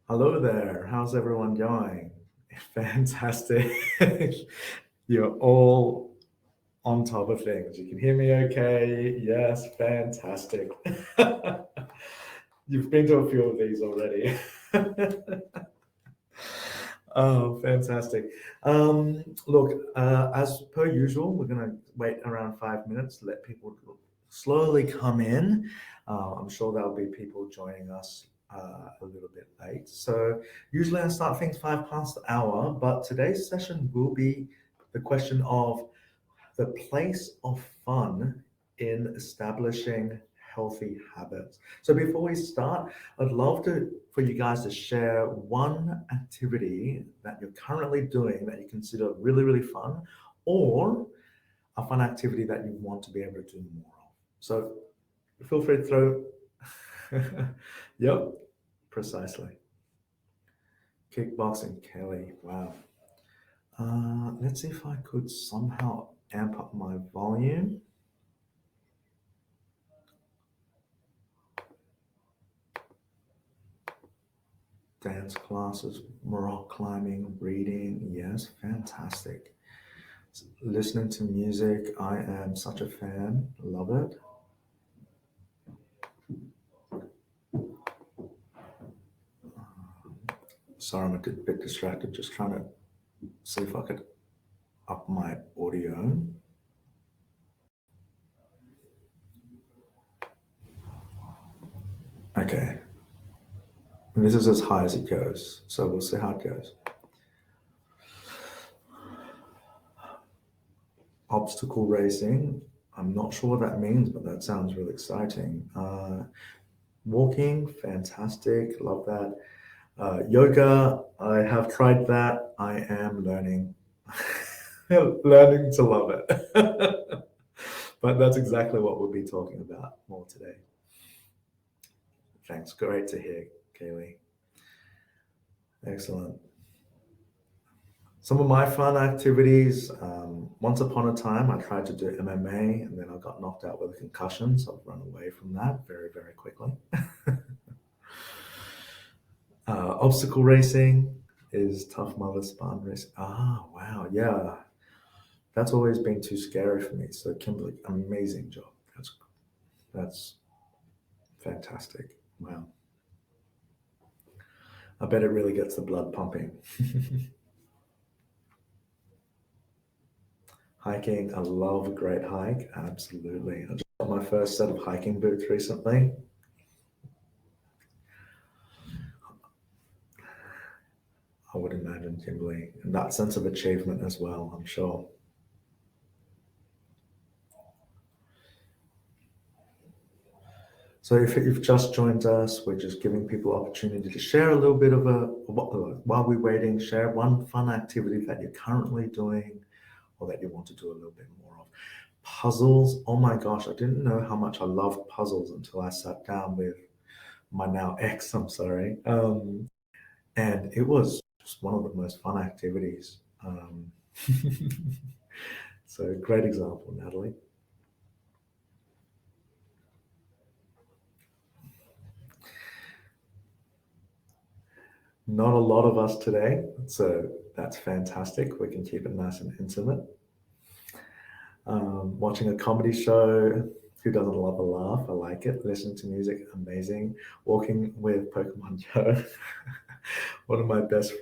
Hello there. How's everyone going? Fantastic. You're all on top of things. You can hear me okay? Yes, fantastic. You've been to a few of these already. Oh, fantastic. Look, as per usual, we're going to wait around 5 minutes to let people slowly come in. I'm sure there'll be people joining us a little bit late. So usually I start things 5 past the hour, but today's session will be the question of the place of fun in establishing healthy habits. So before we start, I'd love for you guys to share one activity that you're currently doing that you consider really, really fun, or a fun activity that you want to be able to do more of. So feel free to throw. Yep, precisely. Kickboxing, Kelly. Wow. Let's see if I could somehow amp up my volume. Dance classes, rock climbing, reading. Yes, fantastic. Listening to music, I am such a fan. Love it. Sorry, I'm a bit distracted. Just trying to see if I could up my audio. Okay. And this is as high as it goes. So we'll see how it goes. Obstacle racing. I'm not sure what that means, but that sounds really exciting. Walking, fantastic. Love that. Yoga, I have tried that. I am learning, learning to love it. But that's exactly what we'll be talking about more today. Thanks. Great to hear, Kaylee. Excellent. Some of my fun activities. Once upon a time, I tried to do MMA, and then I got knocked out with a concussion, so I've run away from that very, very quickly. Obstacle racing is Tough Mother Spawn racing. Ah, wow, yeah, that's always been too scary for me. So Kimberly, amazing job. That's fantastic. Wow, I bet it really gets the blood pumping. Hiking, I love a great hike. Absolutely. I just got my first set of hiking boots recently. I would imagine, Kimberly, and that sense of achievement as well, I'm sure. So if you've just joined us, we're just giving people opportunity to share a little bit of while we're waiting, share one fun activity that you're currently doing or that you want to do a little bit more of. Puzzles, oh my gosh, I didn't know how much I loved puzzles until I sat down with my now ex, I'm sorry. And it was just one of the most fun activities. So great example, Natalie. Not a lot of us today, so that's fantastic. We can keep it nice and intimate. Watching a comedy show, who doesn't love a laugh? I like it. Listening to music, amazing. Walking with Pokemon Joe. one of my best,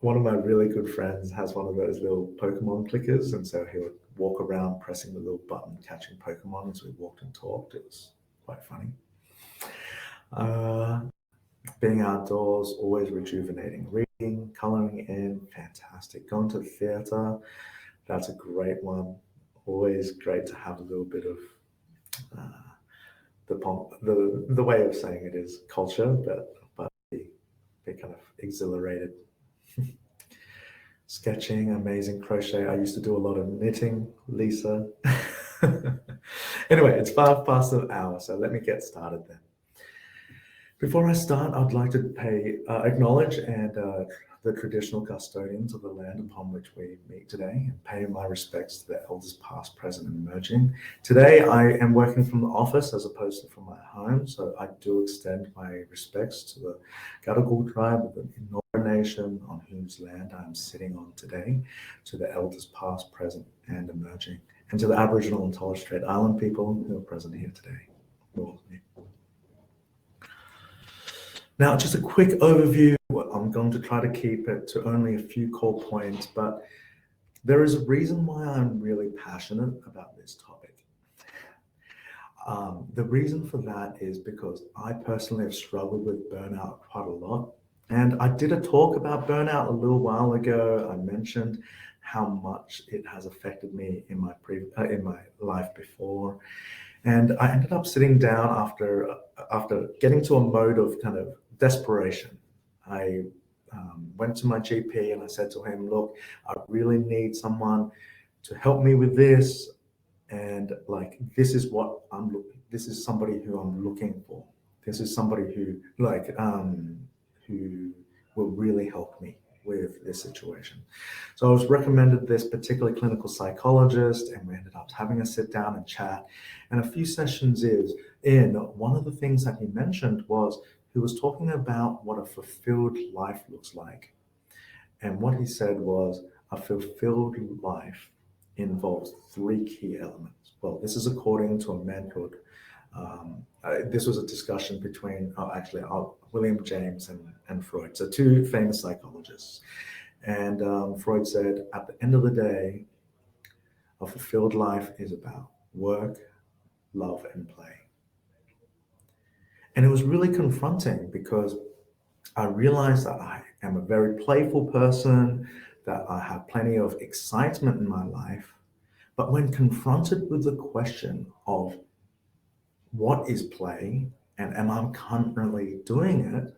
one of my really good friends has one of those little Pokemon clickers, and so he would walk around pressing the little button, catching Pokemon as we walked and talked. It was quite funny. Uh, Being outdoors, always rejuvenating. Reading, coloring in, fantastic. Going to the theatre, that's a great one. Always great to have a little bit of uh, the way of saying it is culture, but be kind of exhilarated. Sketching, amazing. Crochet. I used to do a lot of knitting, Lisa. Anyway, it's 5 past the hour, so let me get started then. Before I start, I'd like to acknowledge and the traditional custodians of the land upon which we meet today, and pay my respects to the elders past, present, and emerging. Today, I am working from the office as opposed to from my home, so I do extend my respects to the Gadigal tribe of the Eora Nation on whose land I am sitting on today, to the elders past, present, and emerging, and to the Aboriginal and Torres Strait Island people who are present here today. Welcome. Now, just a quick overview. I'm going to try to keep it to only a few core points, but there is a reason why I'm really passionate about this topic. The reason for that is because I personally have struggled with burnout quite a lot. And I did a talk about burnout a little while ago. I mentioned how much it has affected me in my life before. And I ended up sitting down after getting to a mode of kind of desperation. I went to my GP and I said to him, look, I really need someone to help me with this. And like, this is somebody who I'm looking for. This is somebody who who will really help me with this situation. So I was recommended this particular clinical psychologist, and we ended up having a sit down and chat. And a few sessions one of the things that he mentioned was he was talking about what a fulfilled life looks like. And what he said was a fulfilled life involves three key elements. Well, this is according to a man called, this was a discussion between, William James and Freud, so two famous psychologists. And Freud said, at the end of the day, a fulfilled life is about work, love, and play. And it was really confronting because I realized that I am a very playful person, that I have plenty of excitement in my life. But when confronted with the question of what is play and am I currently doing it,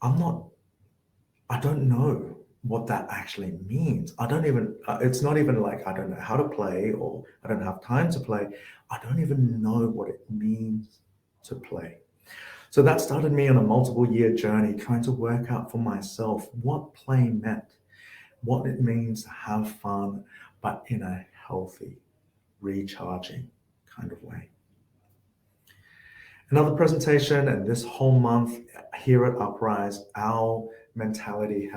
I don't know what that actually means. It's not even like I don't know how to play or I don't have time to play. I don't even know what it means to play. So that started me on a multiple year journey trying to work out for myself what play meant, what it means to have fun, but in a healthy, recharging kind of way. Another presentation, and this whole month here at Uprise, our mentality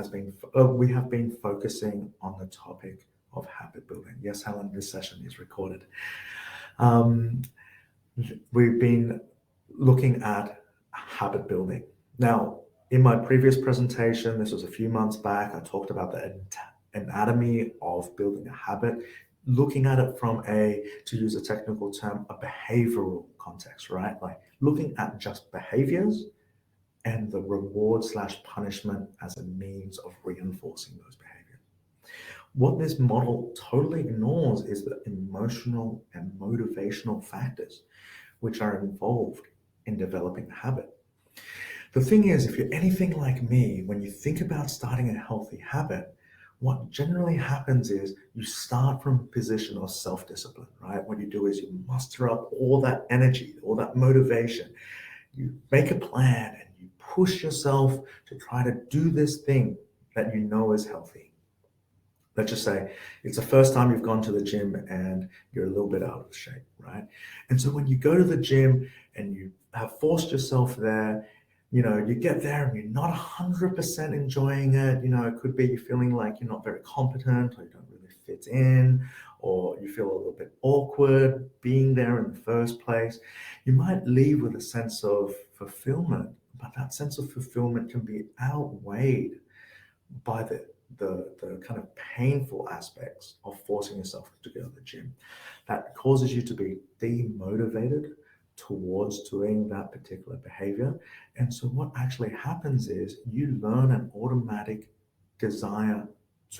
we have been focusing on the topic of habit building. Yes, Helen, this session is recorded. We've been looking at habit building. Now, in my previous presentation, this was a few months back, I talked about the anatomy of building a habit, looking at it from to use a technical term, a behavioral context, right? Like looking at just behaviors and the reward/punishment as a means of reinforcing those behaviors. What this model totally ignores is the emotional and motivational factors which are involved in developing a habit. The thing is, if you're anything like me, when you think about starting a healthy habit, what generally happens is you start from a position of self-discipline, right? What you do is you muster up all that energy, all that motivation. You make a plan and you push yourself to try to do this thing that you know is healthy. Let's just say it's the first time you've gone to the gym and you're a little bit out of shape, right? And so when you go to the gym and you have forced yourself there, you get there and you're not 100% enjoying it. It could be you're feeling like you're not very competent or you don't really fit in, or you feel a little bit awkward being there in the first place. You might leave with a sense of fulfillment, but that sense of fulfillment can be outweighed by the kind of painful aspects of forcing yourself to go to the gym. That causes you to be demotivated towards doing that particular behavior. And so what actually happens is you learn an automatic desire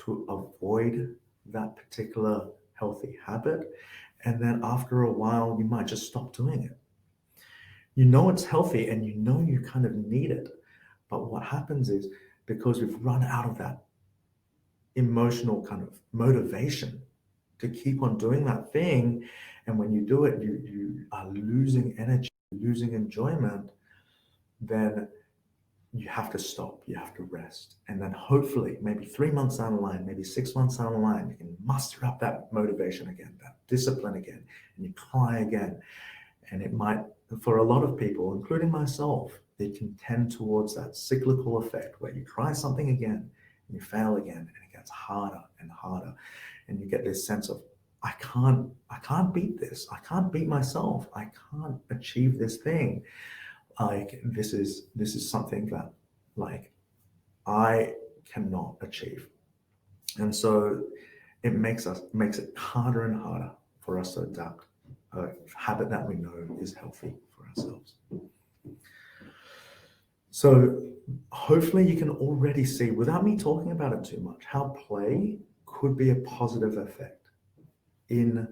to avoid that particular healthy habit. And then after a while, you might just stop doing it. You know it's healthy and you know you kind of need it. But what happens is because we've run out of that emotional kind of motivation to keep on doing that thing, and when you do it, you are losing energy, losing enjoyment, then you have to stop, you have to rest. And then hopefully, maybe 3 months down the line, maybe 6 months down the line, you can muster up that motivation again, that discipline again, and you try again. And it might, for a lot of people, including myself, it can tend towards that cyclical effect where you try something again and you fail again, and it gets harder and harder. And you get this sense of, I can't beat this. I can't beat myself. I can't achieve this thing. Like this is something that like I cannot achieve. And so it makes it harder and harder for us to adapt a habit that we know is healthy for ourselves. So hopefully you can already see, without me talking about it too much, how play could be a positive effect in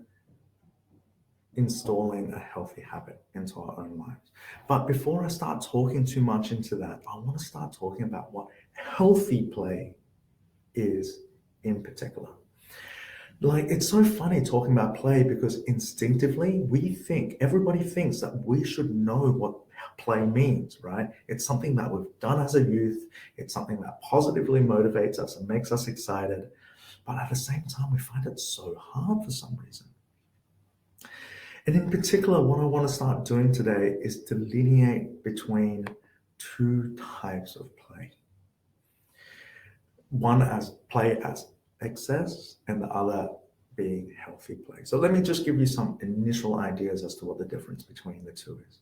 installing a healthy habit into our own lives. But before I start talking too much into that, I want to start talking about what healthy play is in particular. Like, it's so funny talking about play because instinctively everybody thinks that we should know what play means, right? It's something that we've done as a youth. It's something that positively motivates us and makes us excited. But at the same time, we find it so hard for some reason. And in particular, what I want to start doing today is delineate between two types of play. One as play as excess and the other being healthy play. So let me just give you some initial ideas as to what the difference between the two is.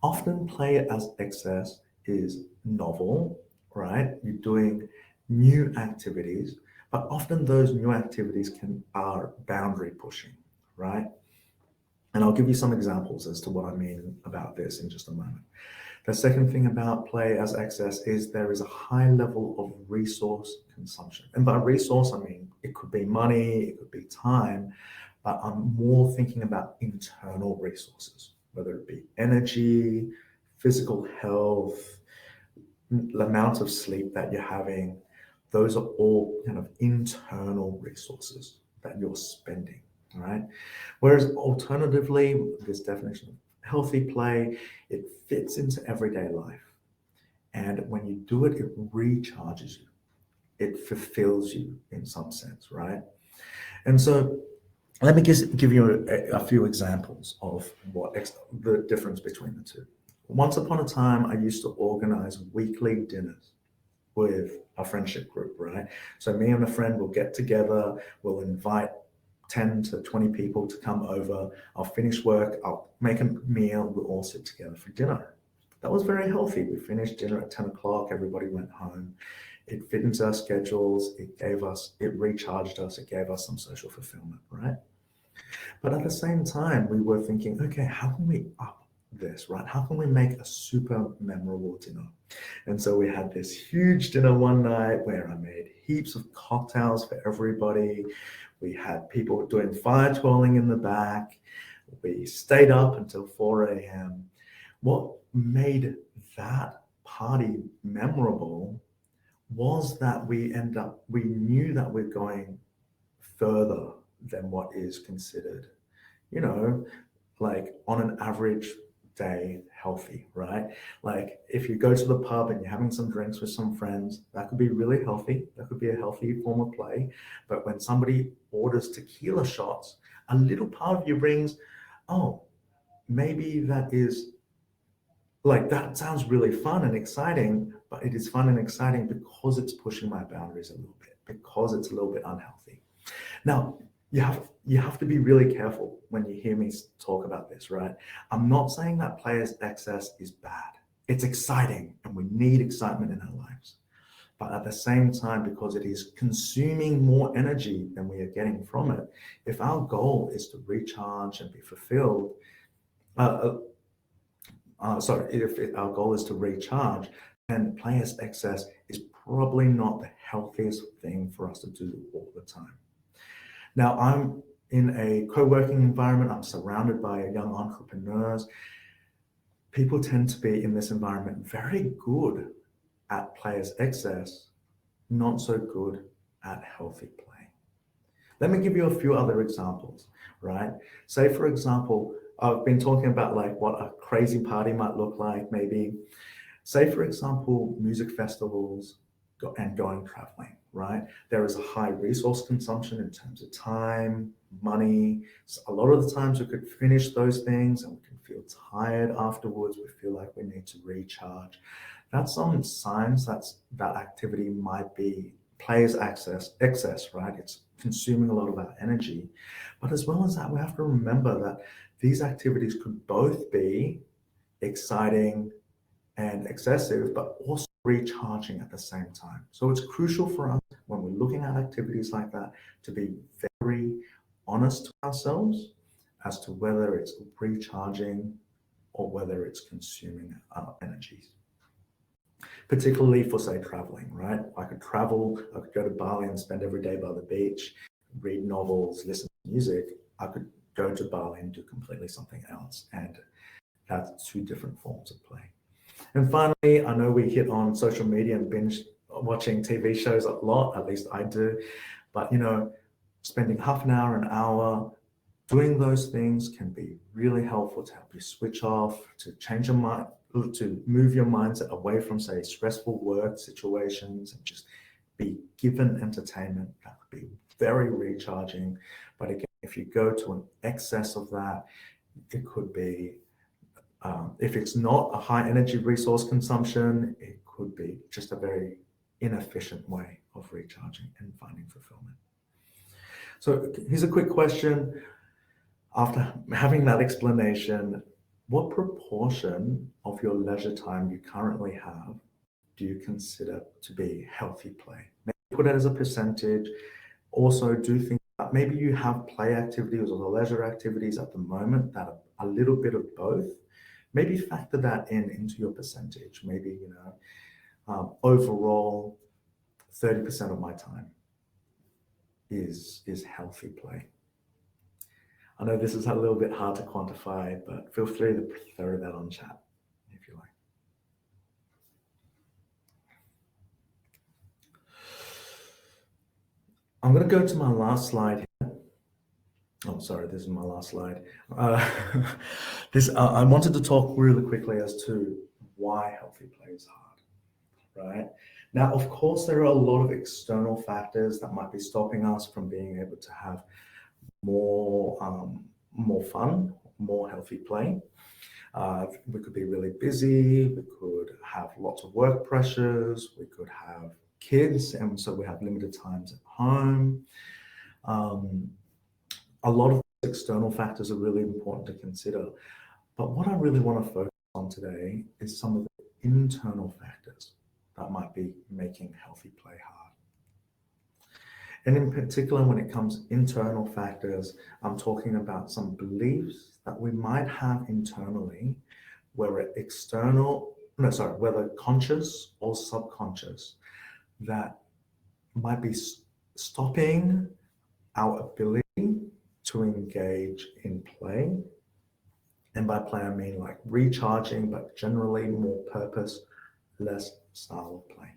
Often play as excess is novel, right? You're doing new activities, but often those new activities are boundary pushing, right? And I'll give you some examples as to what I mean about this in just a moment. The second thing about play as excess is there is a high level of resource consumption. And by resource, I mean, it could be money, it could be time, but I'm more thinking about internal resources, whether it be energy, physical health, the amount of sleep that you're having. Those are all kind of internal resources that you're spending, all right? Whereas alternatively, this definition of healthy play, it fits into everyday life. And when you do it, it recharges you. It fulfills you in some sense, right? And so let me give you a few examples of the difference between the two. Once upon a time, I used to organize weekly dinners with a friendship group, right? So me and a friend will get together, we'll invite 10 to 20 people to come over. I'll finish work, I'll make a meal, we'll all sit together for dinner. That was very healthy. We finished dinner at 10 o'clock, everybody went home. It fit into our schedules, it recharged us, it gave us some social fulfillment, right? But at the same time, we were thinking, okay, how can we up this, right? How can we make a super memorable dinner? And so we had this huge dinner one night where I made heaps of cocktails for everybody. We had people doing fire twirling in the back. We stayed up until 4 a.m. What made that party memorable was that we knew that we're going further than what is considered, like on an average day healthy, right? Like if you go to the pub and you're having some drinks with some friends, that could be really healthy. That could be a healthy form of play. But when somebody orders tequila shots, a little part of you brings, oh, maybe that is like, that sounds really fun and exciting, but it is fun and exciting because it's pushing my boundaries a little bit, because it's a little bit unhealthy. Now, you have to be really careful when you hear me talk about this, right? I'm not saying that players' excess is bad. It's exciting, and we need excitement in our lives. But at the same time, because it is consuming more energy than we are getting from it, if our goal is to recharge and be fulfilled, if our goal is to recharge, then players' excess is probably not the healthiest thing for us to do all the time. Now, I'm in a co-working environment. I'm surrounded by young entrepreneurs. People tend to be in this environment very good at players' excess, not so good at healthy play. Let me give you a few other examples, right? Say, for example, I've been talking about like what a crazy party might look like. Maybe Say, for example, music festivals and going traveling, right? There is a high resource consumption in terms of time, money. So a lot of the times we could finish those things and we can feel tired afterwards. We feel like we need to recharge. That's some signs that activity might be players excess, right? It's consuming a lot of our energy. But as well as that, we have to remember that these activities could both be exciting and excessive, but also recharging at the same time. So it's crucial for us when we're looking at activities like that to be very honest to ourselves as to whether it's recharging or whether it's consuming our energies. Particularly for, say, traveling, right? I could travel, I could go to Bali and spend every day by the beach, read novels, listen to music. I could go to Bali and do completely something else. And that's two different forms of play. And finally, I know we hit on social media and binge watching TV shows a lot, at least I do. But, spending half an hour doing those things can be really helpful to help you switch off, to change your mind, to move your mindset away from, say, stressful work situations and just be given entertainment. That could be very recharging. But again, if you go to an excess of that, it could be, if it's not a high energy resource consumption, it could be just a very inefficient way of recharging and finding fulfillment. So here's a quick question. After having that explanation, what proportion of your leisure time you currently have do you consider to be healthy play? Maybe put it as a percentage. Also, do think that maybe you have play activities or leisure activities at the moment that are a little bit of both. Maybe factor that into your percentage. Maybe, overall, 30% of my time is healthy play. I know this is a little bit hard to quantify, but feel free to throw that on chat if you like. I'm going to go to my last slide here. Oh, sorry, this is my last slide. I wanted to talk really quickly as to why healthy play is hard, right? Now, of course, there are a lot of external factors that might be stopping us from being able to have more fun, more healthy play. We could be really busy. We could have lots of work pressures. We could have kids, and so we have limited times at home. A lot of external factors are really important to consider. But what I really want to focus on today is some of the internal factors that might be making healthy play hard. And in particular, when it comes internal factors, I'm talking about some beliefs that we might have internally, whether conscious or subconscious, that might be stopping our ability to engage in play. And by play, I mean like recharging, but generally more purposeless style of play.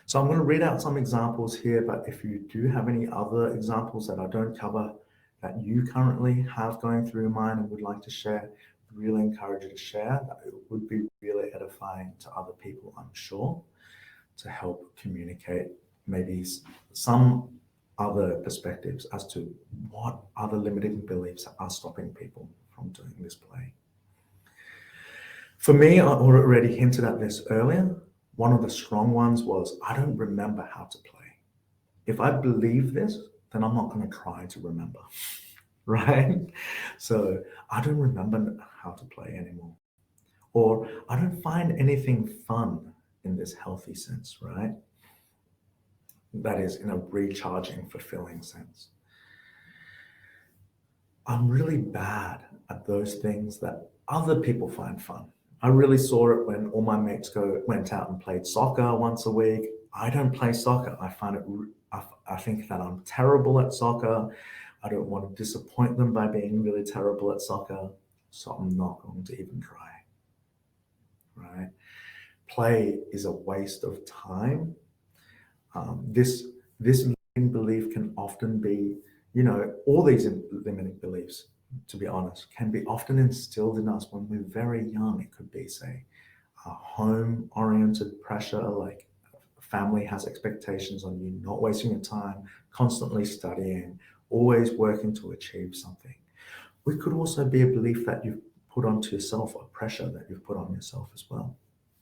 So I'm going to read out some examples here, but if you do have any other examples that I don't cover that you currently have going through your mind and would like to share, really encourage you to share. It would be really edifying to other people, I'm sure, to help communicate maybe some other perspectives as to what other limiting beliefs are stopping people from doing this play. For me, I already hinted at this earlier. One of the strong ones was, I don't remember how to play. If I believe this, then I'm not going to try to remember, right? So I don't remember how to play anymore. Or I don't find anything fun in this healthy sense, right? That is in a recharging, fulfilling sense. I'm really bad at those things that other people find fun. I really saw it when all my mates went out and played soccer once a week. I don't play soccer. I think that I'm terrible at soccer. I don't want to disappoint them by being really terrible at soccer, so I'm not going to even try, right? Play is a waste of time. This limiting belief can often be, all these limiting beliefs, to be honest, can be often instilled in us when we're very young. It could be, say, a home-oriented pressure, like family has expectations on you, not wasting your time, constantly studying, always working to achieve something. It could also be a belief that you've put onto yourself, a pressure that you've put on yourself as well.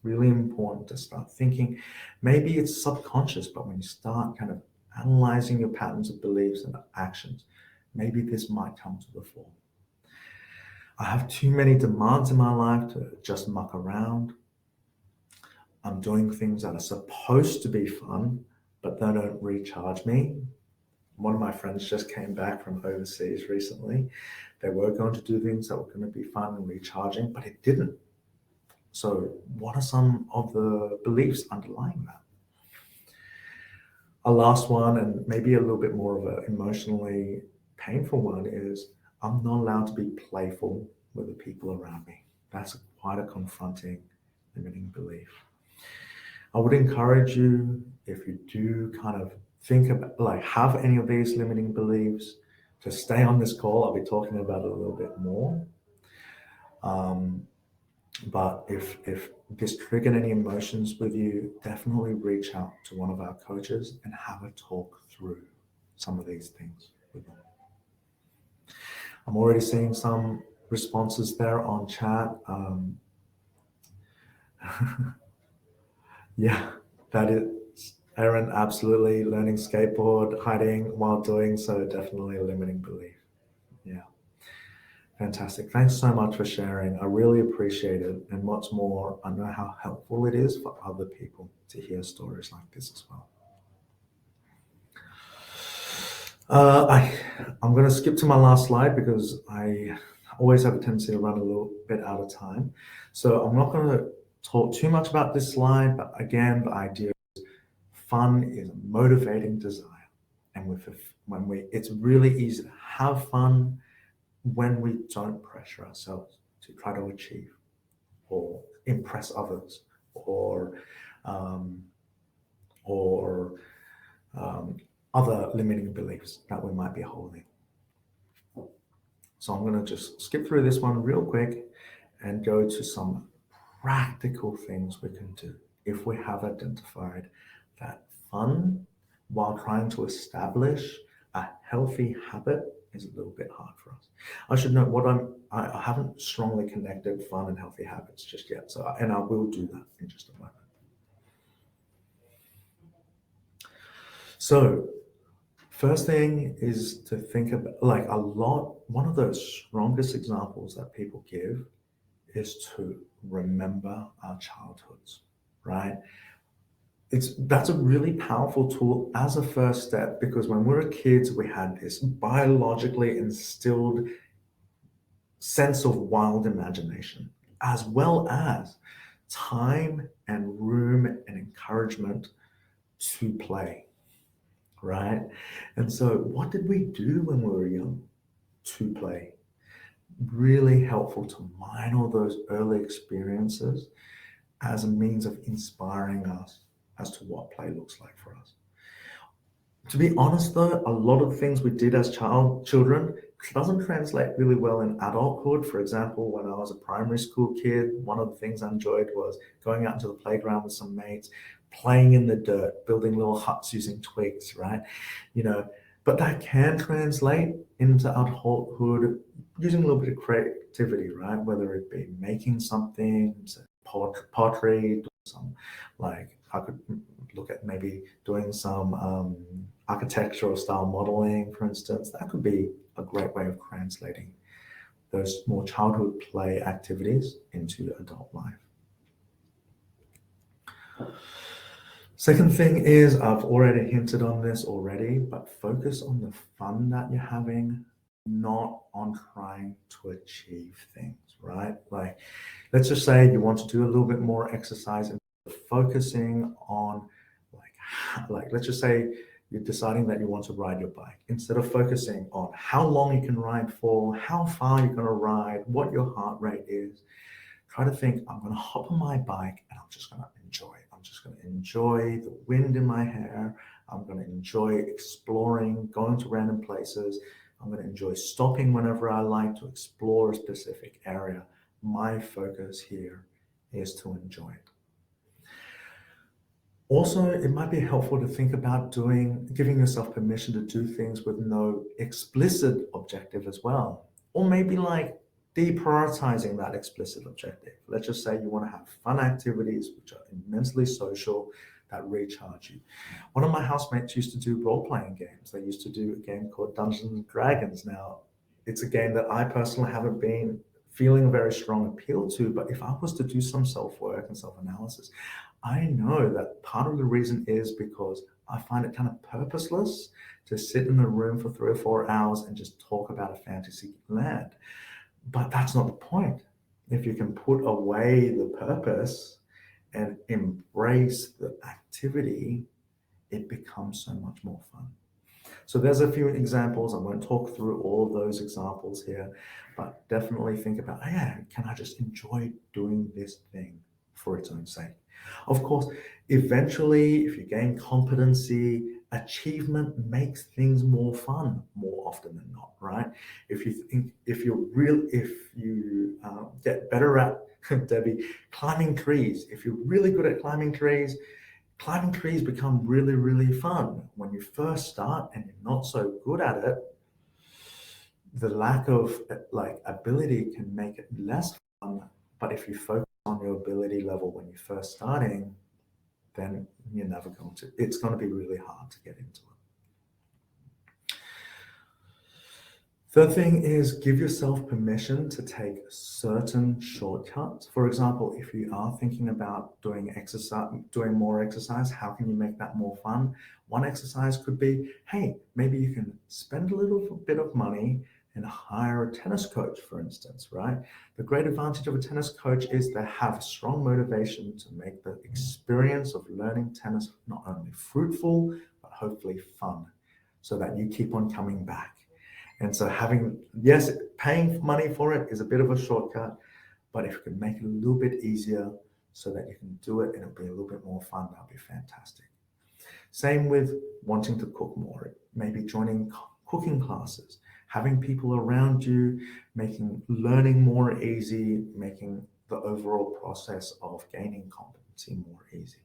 Really important to start thinking. Maybe it's subconscious, but when you start kind of analyzing your patterns of beliefs and actions, maybe this might come to the fore. I have too many demands in my life to just muck around. I'm doing things that are supposed to be fun, but they don't recharge me. One of my friends just came back from overseas recently. They were going to do things that were going to be fun and recharging, but it didn't. So, what are some of the beliefs underlying that? A last one, and maybe a little bit more of an emotionally painful one, is I'm not allowed to be playful with the people around me. That's quite a confronting, limiting belief. I would encourage you, if you do kind of think about, like, have any of these limiting beliefs, to stay on this call. I'll be talking about it a little bit more. But if this triggered any emotions with you, definitely reach out to one of our coaches and have a talk through some of these things with them. I'm already seeing some responses there on chat. Yeah, that is Aaron, absolutely. Learning skateboard, hiding while doing so, definitely a limiting belief. Yeah. Fantastic. Thanks so much for sharing. I really appreciate it. And what's more, I know how helpful it is for other people to hear stories like this as well. I'm going to skip to my last slide because I always have a tendency to run a little bit out of time. So I'm not going to talk too much about this slide, but again, the idea is fun is a motivating desire. And it's really easy to have fun when we don't pressure ourselves to try to achieve or impress others or um, or other limiting beliefs that we might be holding. So I'm going to just skip through this one real quick and go to some practical things we can do if we have identified that fun while trying to establish a healthy habit is a little bit hard for us. I should note I haven't strongly connected fun and healthy habits just yet. And I will do that in just a moment. So first thing is to think about, like, one of the strongest examples that people give is to remember our childhoods, right? That's a really powerful tool as a first step, because when we were kids, we had this biologically instilled sense of wild imagination, as well as time and room and encouragement to play, right? And so, what did we do when we were young? To play. Really helpful to mine all those early experiences as a means of inspiring us as to what play looks like for us. To be honest, though, a lot of the things we did as children doesn't translate really well in adulthood. For example, when I was a primary school kid, one of the things I enjoyed was going out into the playground with some mates, playing in the dirt, building little huts using twigs, right? You know, but that can translate into adulthood using a little bit of creativity, right? Whether it be making something, pottery, some, like, I could look at maybe doing some architectural style modeling, for instance. That could be a great way of translating those more childhood play activities into adult life. Second thing is, I've already hinted on this already, but focus on the fun that you're having, not on trying to achieve things, right? Like, let's just say you want to do a little bit more exercise and focusing on, like let's just say you're deciding that you want to ride your bike. Instead of focusing on how long you can ride for, how far you're going to ride, what your heart rate is, try to think, I'm going to hop on my bike and I'm just going to enjoy it. I'm just going to enjoy the wind in my hair. I'm going to enjoy exploring, going to random places. I'm going to enjoy stopping whenever I like to explore a specific area. My focus here is to enjoy it. Also, it might be helpful to think about giving yourself permission to do things with no explicit objective as well. Or maybe like deprioritizing that explicit objective. Let's just say you want to have fun activities which are immensely social that recharge you. One of my housemates used to do role-playing games. They used to do a game called Dungeons and Dragons. Now, it's a game that I personally haven't been feeling a very strong appeal to, but if I was to do some self-work and self-analysis, I know that part of the reason is because I find it kind of purposeless to sit in a room for 3 or 4 hours and just talk about a fantasy land. But that's not the point. If you can put away the purpose and embrace the activity, it becomes so much more fun. So there's a few examples. I won't talk through all of those examples here, but definitely think about, oh yeah, can I just enjoy doing this thing for its own sake? Of course, eventually, if you gain competency, achievement makes things more fun more often than not, right? If you get better at Debbie, climbing trees. If you're really good at climbing trees become really, really fun. When you first start and you're not so good at it, the lack of like ability can make it less fun. But if you focus on your ability level when you're first starting, then you're never going to, it's going to be really hard to get into it. Third thing is give yourself permission to take certain shortcuts. For example, if you are thinking about doing more exercise, how can you make that more fun? One exercise could be, hey, maybe you can spend a little bit of money and hire a tennis coach, for instance, right? The great advantage of a tennis coach is they have strong motivation to make the experience of learning tennis not only fruitful, but hopefully fun, so that you keep on coming back. And so paying money for it is a bit of a shortcut, but if you can make it a little bit easier so that you can do it and it'll be a little bit more fun, that'll be fantastic. Same with wanting to cook more, maybe joining cooking classes, having people around you, making learning more easy, making the overall process of gaining competency more easy.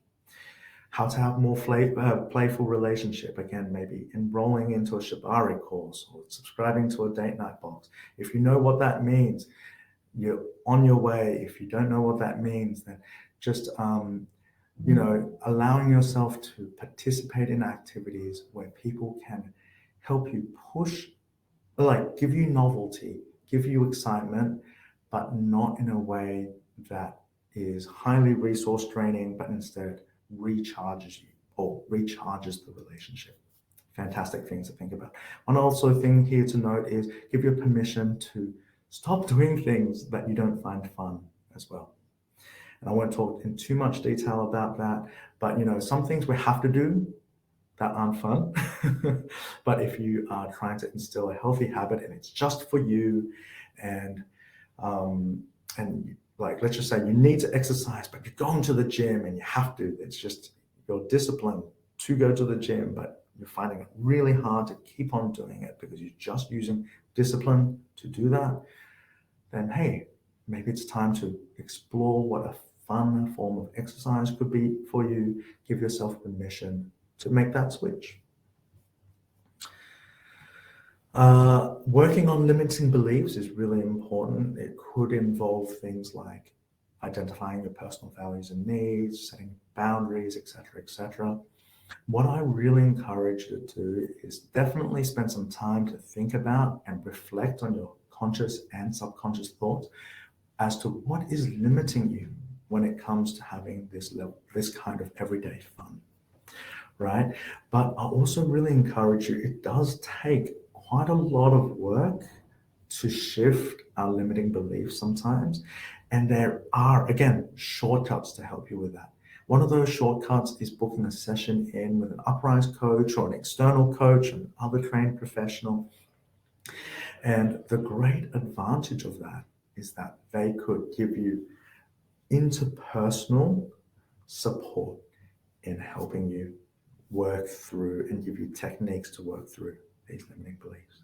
How to have more playful relationship, again, maybe enrolling into a Shibari course or subscribing to a date night box. If you know what that means, you're on your way. If you don't know what that means, then just allowing yourself to participate in activities where people can help you push, like give you novelty, give you excitement, but not in a way that is highly resource draining, but instead recharges you or recharges the relationship. Fantastic things to think about. One also thing here to note is give your permission to stop doing things that you don't find fun as well. And I won't talk in too much detail about that, but some things we have to do that aren't fun. But if you are trying to instill a healthy habit and it's just for you, and like let's just say you need to exercise, but you're going to the gym and you have to. It's just your discipline to go to the gym, but you're finding it really hard to keep on doing it because you're just using discipline to do that. Then hey, maybe it's time to explore what a fun form of exercise could be for you. Give yourself permission to make that switch. Working on limiting beliefs is really important. It could involve things like identifying your personal values and needs, setting boundaries, etc., etc. What I really encourage you to do is definitely spend some time to think about and reflect on your conscious and subconscious thoughts as to what is limiting you when it comes to having this kind of everyday fun, right? But I also really encourage you, it does take quite a lot of work to shift our limiting beliefs sometimes. And there are, again, shortcuts to help you with that. One of those shortcuts is booking a session in with an Uprise coach or an external coach, an other trained professional. And the great advantage of that is that they could give you interpersonal support in helping you work through and give you techniques to work through these limiting beliefs.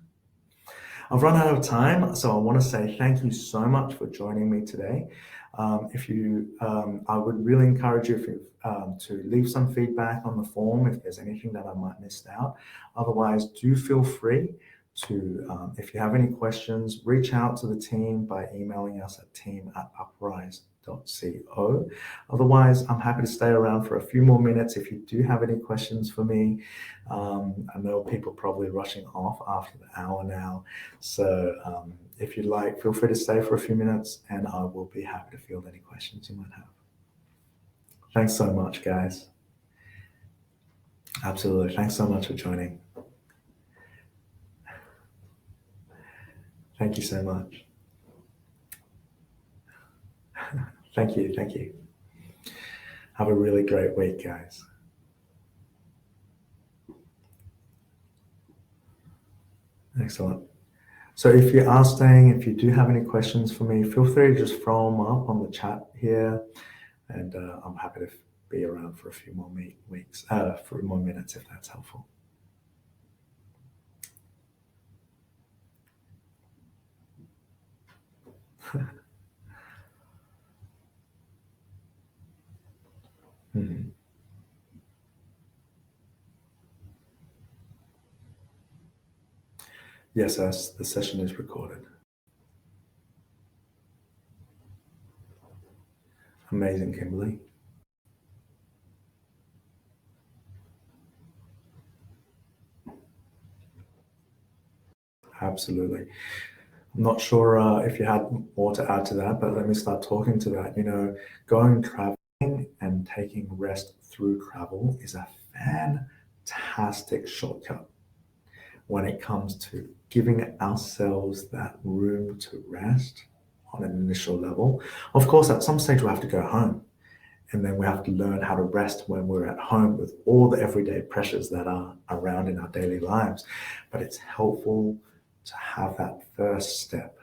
I've run out of time, so I want to say thank you so much for joining me today. If you, I would really encourage you if you, to leave some feedback on the form if there's anything that I might missed out. Otherwise, do feel free to, if you have any questions, reach out to the team by emailing us at team@uprise.co. Otherwise, I'm happy to stay around for a few more minutes if you do have any questions for me. I know people are probably rushing off after the hour now. So if you'd like, feel free to stay for a few minutes and I will be happy to field any questions you might have. Thanks so much, guys. Absolutely. Thanks so much for joining. Thank you so much. Thank you. Thank you. Have a really great week, guys. Excellent. So if you are staying, if you do have any questions for me, feel free to just throw them up on the chat here, and I'm happy to be around for a few more for more minutes if that's helpful. Yes, the session is recorded. Amazing, Kimberly. Absolutely. I'm not sure if you had more to add to that, but let me start talking to that. Going traveling and taking rest through travel is a fantastic shortcut when it comes to giving ourselves that room to rest on an initial level. Of course, at some stage we have to go home, and then we have to learn how to rest when we're at home with all the everyday pressures that are around in our daily lives. But it's helpful to have that first step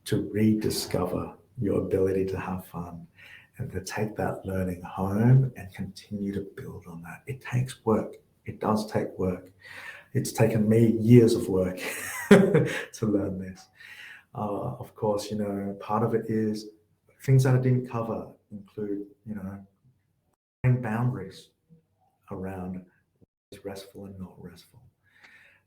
to rediscover your ability to have fun and to take that learning home and continue to build on that. It takes work. It does take work. It's taken me years of work to learn this. Of course, part of it is things that I didn't cover include, boundaries around what's restful and not restful,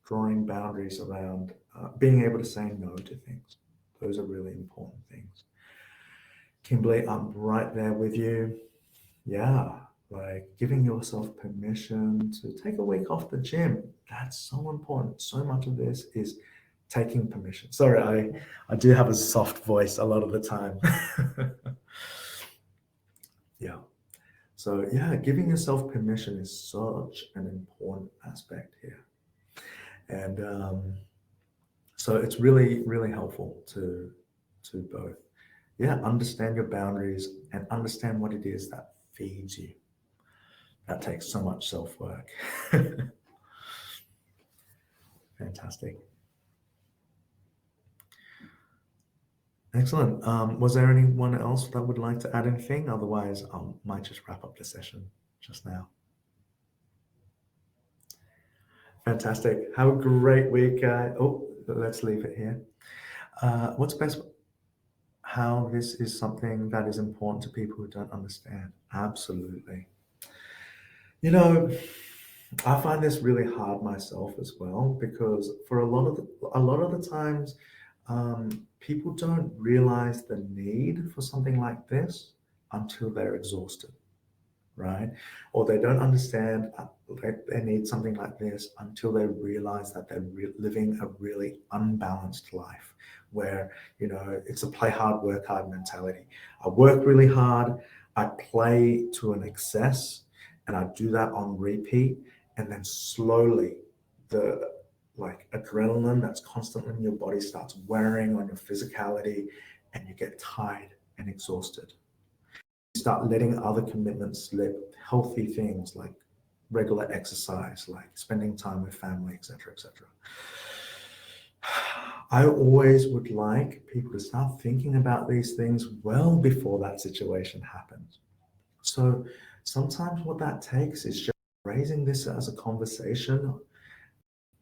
drawing boundaries around being able to say no to things. Those are really important things. Kimberly, I'm right there with you. Yeah, like giving yourself permission to take a week off the gym. That's so important. So much of this is taking permission. Sorry, I do have a soft voice a lot of the time. Yeah. So yeah, giving yourself permission is such an important aspect here. And so it's really, really helpful to both, understand your boundaries and understand what it is that feeds you. That takes so much self-work. Fantastic. Excellent. Was there anyone else that would like to add anything? Otherwise, I might just wrap up the session just now. Fantastic. Have a great week. Let's leave it here. What's best? How this is something that is important to people who don't understand. Absolutely. I find this really hard myself as well because for a lot of the times, people don't realize the need for something like this until they're exhausted, right? Or they don't understand they need something like this until they realize that they're living a really unbalanced life where, it's a play hard, work hard mentality. I work really hard, I play to an excess, and I do that on repeat. And then slowly the adrenaline that's constantly in your body starts wearing on your physicality and you get tired and exhausted. You start letting other commitments slip, healthy things like regular exercise, like spending time with family, etc., etc. I always would like people to start thinking about these things well before that situation happens. So sometimes what that takes is just raising this as a conversation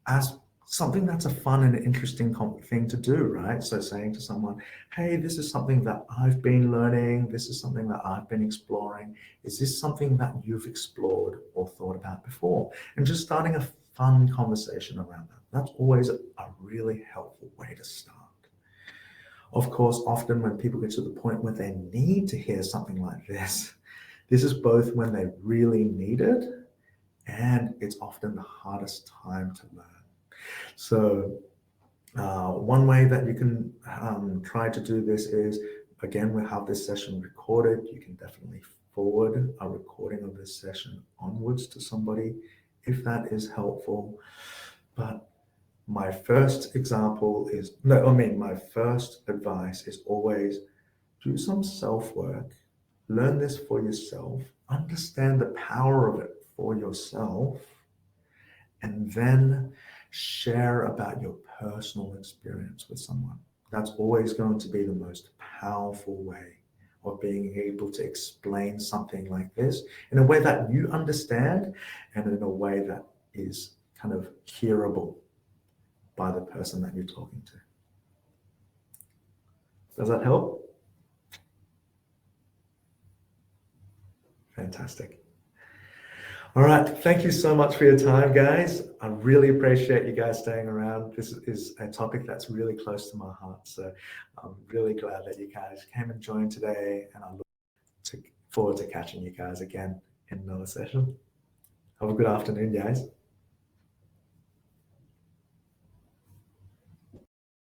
as something that's a fun and interesting thing to do, right? So saying to someone, hey, this is something that I've been learning, this is something that I've been exploring. Is this something that you've explored or thought about before? And just starting a fun conversation around that. That's always a really helpful way to start. Of course, often when people get to the point where they need to hear something like this is both when they really need it and it's often the hardest time to learn. So one way that you can try to do this is, again, we'll have this session recorded. You can definitely forward a recording of this session onwards to somebody if that is helpful. But my first example is, my first advice is always do some self-work, learn this for yourself, understand the power of it for yourself, and then share about your personal experience with someone. That's always going to be the most powerful way of being able to explain something like this in a way that you understand and in a way that is kind of hearable by the person that you're talking to. Does that help? Fantastic. All right. Thank you so much for your time, guys. I really appreciate you guys staying around. This is a topic that's really close to my heart. So I'm really glad that you guys came and joined today. And I look forward to catching you guys again in another session. Have a good afternoon, guys.